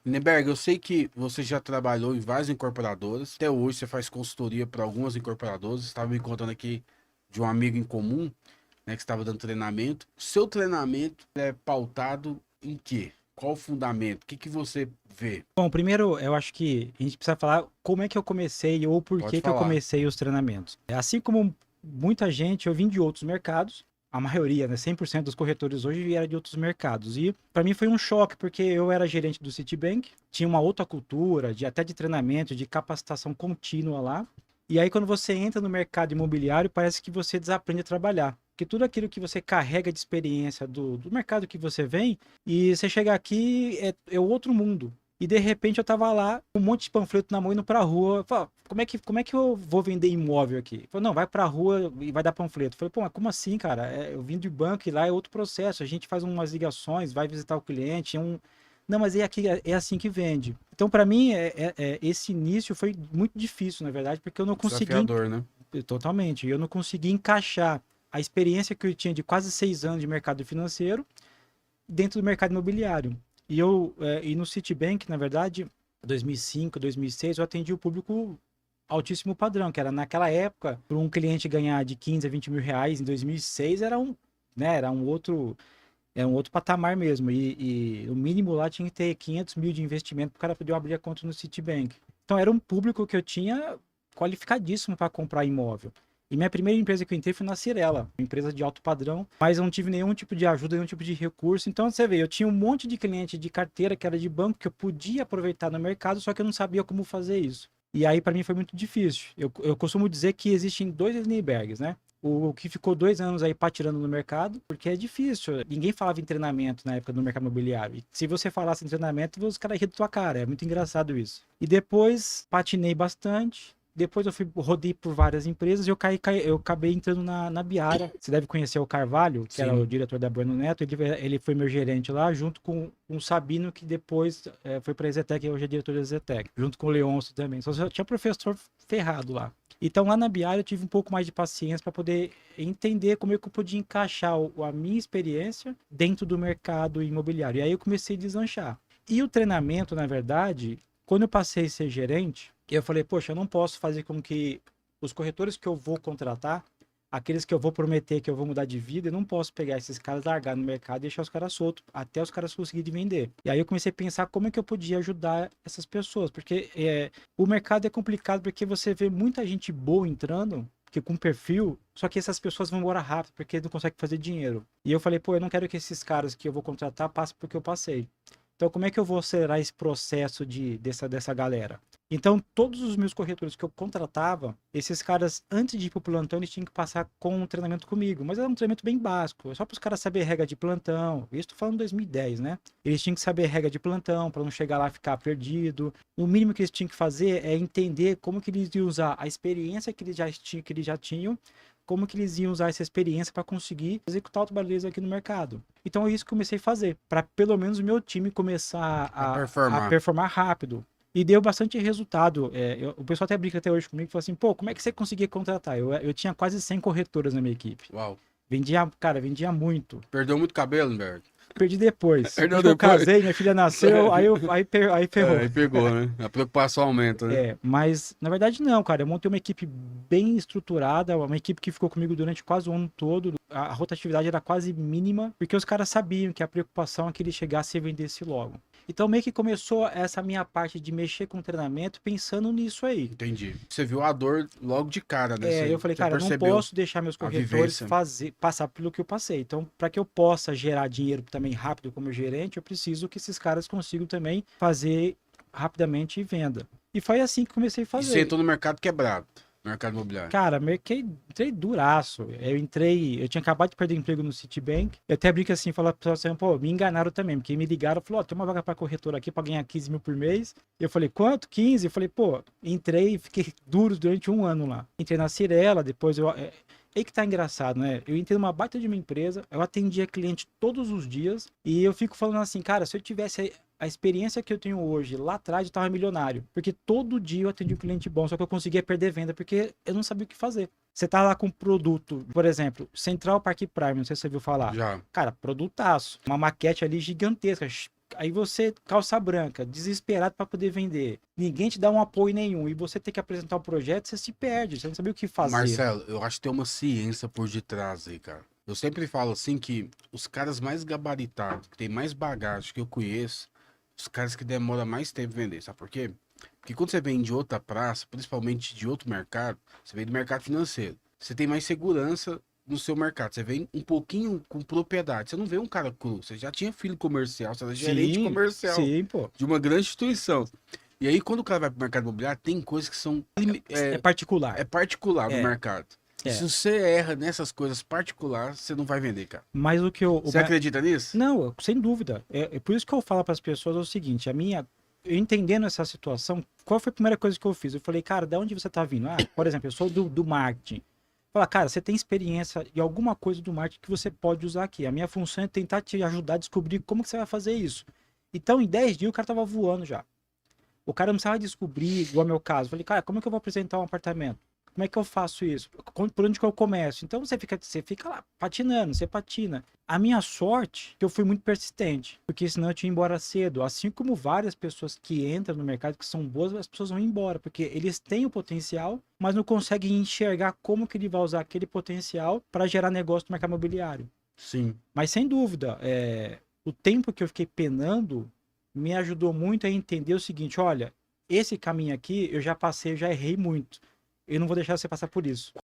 Lindenberg, eu sei que você já trabalhou em várias incorporadoras. Até hoje você faz consultoria para algumas incorporadoras. Você estava me contando aqui de um amigo em comum, né, que estava dando treinamento. Seu treinamento é pautado em quê? Qual o fundamento? O que que você vê? Bom, primeiro eu acho que a gente precisa falar como é que eu comecei ou por Pode que que eu falar. comecei os treinamentos. Assim como muita gente, eu vim de outros mercados, a maioria, né, 100% dos corretores hoje vieram de outros mercados. E para mim foi um choque, porque eu era gerente do Citibank, tinha uma outra cultura, até de treinamento, de capacitação contínua lá. E aí quando você entra no mercado imobiliário, parece que você desaprende a trabalhar. Porque tudo aquilo que você carrega de experiência do mercado que você vem, e você chega aqui, é outro mundo. E de repente eu tava lá, com um monte de panfleto na mão, indo pra rua. Eu falei, como é que eu vou vender imóvel aqui? Ele falou, não, vai pra rua e vai dar panfleto. Eu falei, pô, mas como assim, cara? Eu vim de banco e lá é outro processo. A gente faz umas ligações, vai visitar o cliente, Não, mas é aqui, é assim que vende. Então, para mim, esse início foi muito difícil, na verdade, porque eu não consegui, Desafiador, né? totalmente, eu não consegui encaixar a experiência que eu tinha de quase 6 anos de mercado financeiro dentro do mercado imobiliário. E no Citibank, na verdade, 2005, 2006, eu atendi o público altíssimo padrão, que era naquela época, para um cliente ganhar de 15 a 20 mil reais em 2006 era um outro patamar mesmo. E o mínimo lá tinha que ter 500 mil de investimento para o cara poder abrir a conta no Citibank. Então era um público que eu tinha qualificadíssimo para comprar imóvel. E minha primeira empresa que eu entrei foi na Cirela, uma empresa de alto padrão, mas eu não tive nenhum tipo de ajuda, nenhum tipo de recurso. Então você vê, eu tinha um monte de cliente de carteira que era de banco que eu podia aproveitar no mercado, só que eu não sabia como fazer isso. E aí para mim foi muito difícil. Eu costumo dizer que existem dois Lindberghs, né? O que ficou 2 anos aí patirando no mercado, porque é difícil. Ninguém falava em treinamento na época do mercado imobiliário. E se você falasse em treinamento, os caras riam da tua cara. É muito engraçado isso. E depois patinei bastante. Depois rodei por várias empresas e eu acabei entrando na Biara. Você deve conhecer o Carvalho, que era o Sim. diretor da Bueno Neto. Ele foi meu gerente lá, junto com o Sabino, que depois foi para a Exetec, hoje é diretor da Exetec. Junto com o Leôncio também. Só tinha professor ferrado lá. Então lá na Biara eu tive um pouco mais de paciência para poder entender como é que eu podia encaixar a minha experiência dentro do mercado imobiliário. E aí eu comecei a deslanchar. E o treinamento, na verdade, quando eu passei a ser gerente, eu falei, poxa, eu não posso fazer com que os corretores que eu vou contratar, aqueles que eu vou prometer que eu vou mudar de vida, eu não posso pegar esses caras, largar no mercado e deixar os caras soltos, até os caras conseguirem vender. E aí eu comecei a pensar como é que eu podia ajudar essas pessoas, porque o mercado é complicado, porque você vê muita gente boa entrando, que com perfil, só que essas pessoas vão embora rápido, porque não conseguem fazer dinheiro. E eu falei, pô, eu não quero que esses caras que eu vou contratar passem porque eu passei. Então, como é que eu vou acelerar esse processo dessa galera? Então, todos os meus corretores que eu contratava, esses caras, antes de ir pro plantão, eles tinham que passar com um treinamento comigo. Mas era um treinamento bem básico, só para os caras saberem regra de plantão. Isso tô falando em 2010, né? Eles tinham que saber regra de plantão, para não chegar lá e ficar perdido. O mínimo que eles tinham que fazer é entender como que eles iam usar a experiência que eles já tinham, como que eles iam usar essa experiência para conseguir executar o trabalho aqui no mercado. Então é isso que eu comecei a fazer, para pelo menos o meu time começar A a performar. performar rápido. E deu bastante resultado. O pessoal até brinca até hoje comigo e fala assim, pô, como é que você conseguia contratar? Eu tinha quase 100 corretoras na minha equipe. Uau. Vendia muito. Perdeu muito cabelo, Lindenberg? Perdi depois. Perdeu Depois que eu depois? casei, minha filha nasceu, aí É, ferrou. aí pegou, né? A preocupação aumenta, né? Mas na verdade não, cara. Eu montei uma equipe bem estruturada, uma equipe que ficou comigo durante quase o ano todo. A rotatividade era quase mínima, porque os caras sabiam que a preocupação é que ele chegasse e vendesse logo. Então meio que começou essa minha parte de mexer com treinamento pensando nisso aí. Entendi. Você viu a dor logo de cara, né? Eu Você, falei, você cara, eu não percebeu posso deixar meus a corretores vivência. passar pelo que eu passei. Então, para que eu possa gerar dinheiro também rápido como gerente, eu preciso que esses caras consigam também fazer rapidamente venda. E foi assim que comecei a E você fazer. entrou no mercado quebrado, mercado imobiliário. Cara, entrei duraço. Eu tinha acabado de perder emprego no Citibank. Eu até brinco assim, falar pro pessoal assim, pô, me enganaram também, porque me ligaram, falou, ó, tem uma vaga pra corretora aqui pra ganhar 15 mil por mês. Eu falei, quanto? 15? Eu falei, pô, entrei e fiquei duro durante um ano lá. Entrei na Cirela, depois aí que tá engraçado, né? Eu entrei numa baita de uma empresa, eu atendia cliente todos os dias, e eu fico falando assim, cara, se eu tivesse a experiência que eu tenho hoje, lá atrás eu tava milionário. Porque todo dia eu atendi um cliente bom, só que eu conseguia perder venda, porque eu não sabia o que fazer. Você tá lá com um produto, por exemplo, Central Park Prime, não sei se você viu falar. Já. Cara, produtaço. Uma maquete ali gigantesca, Aí você, calça branca, desesperado para poder vender. Ninguém te dá um apoio nenhum. E você tem que apresentar o projeto, você se perde. Você não sabe o que fazer. Marcelo, eu acho que tem uma ciência por detrás aí, cara. Eu sempre falo assim que os caras mais gabaritados, que tem mais bagagem que eu conheço, os caras que demoram mais tempo a vender. Sabe por quê? Porque quando você vem de outra praça, principalmente de outro mercado, você vem do mercado financeiro. Você tem mais segurança no seu mercado. Você vem um pouquinho com propriedade. Você não vê um cara cru. Você já tinha filho comercial, você era gerente Sim, comercial sim, pô. de uma grande instituição. E aí, quando o cara vai para o mercado imobiliário, tem coisas que são É particular. é particular no É, mercado. E é. se você erra nessas coisas particulares, você não vai vender, cara. Mas o que eu. Você acredita nisso? Não, sem dúvida. É por isso que eu falo para as pessoas o seguinte: eu entendendo essa situação, qual foi a primeira coisa que eu fiz? Eu falei, cara, de onde você tá vindo? Ah, por exemplo, eu sou do marketing. Fala, cara, você tem experiência em alguma coisa do marketing que você pode usar aqui. A minha função é tentar te ajudar a descobrir como que você vai fazer isso. Então, em 10 dias, o cara tava voando já. O cara não precisava descobrir, igual ao meu caso. Eu falei, cara, como é que eu vou apresentar um apartamento? Como é que eu faço isso? Por onde que eu começo? Então você fica lá patinando, você patina. A minha sorte, que eu fui muito persistente, porque senão eu tinha ido embora cedo. Assim como várias pessoas que entram no mercado que são boas, as pessoas vão embora, porque eles têm o potencial, mas não conseguem enxergar como que ele vai usar aquele potencial para gerar negócio no mercado imobiliário. Sim. Mas sem dúvida, o tempo que eu fiquei penando me ajudou muito a entender o seguinte: olha, esse caminho aqui eu já passei, eu já errei muito. Eu não vou deixar você passar por isso.